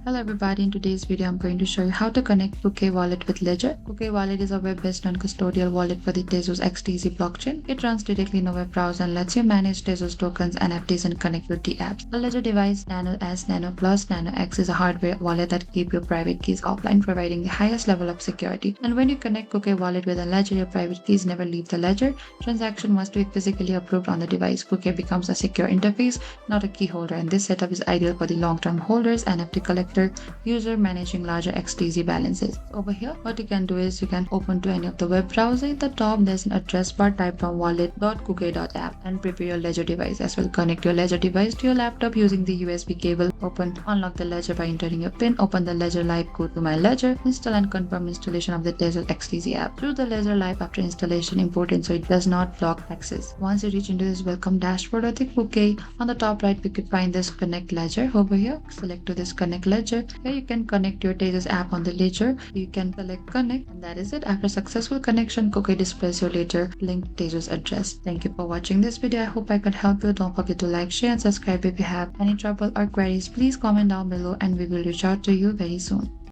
Hello everybody, in today's video I'm going to show you how to connect Kukai Wallet with Ledger. Kukai Wallet is a web-based non-custodial wallet for the Tezos XTZ blockchain. It runs directly in a web browser and lets you manage Tezos tokens, NFTs and connectivity apps. The Ledger device Nano S, Nano Plus, Nano X is a hardware wallet that keep your private keys offline, providing the highest level of security. And when you connect Kukai Wallet with a Ledger, your private keys never leave the Ledger. Transaction must be physically approved on the device. Kukai becomes a secure interface, not a key holder, and this setup is ideal for the long-term holders, NFT collectors, user managing larger XTZ balances. Over here, what you can do is you can open to any of the web browser. At the top, there's an address bar. Type from wallet.kukai.app and prepare your Ledger device as well. Connect your Ledger device to your laptop using the USB cable. Unlock the Ledger by entering your PIN. Open the Ledger Live. Go to My Ledger. Install and confirm installation of the Tezos XTZ app. Choose the Ledger Live after installation. Important so it does not block access. Once you reach into this welcome dashboard of the Kukai, on the top right, we could find this Connect Ledger. Over here, select to this Connect Ledger. Here you can connect your Tezos app on the Ledger. You can select connect, and that is it. After successful connection, Kukai displays your Ledger linked Tezos address. Thank you for watching this video. I hope I could help you. Don't forget to like, share and subscribe. If you have any trouble or queries, please comment down below and we will reach out to you very soon.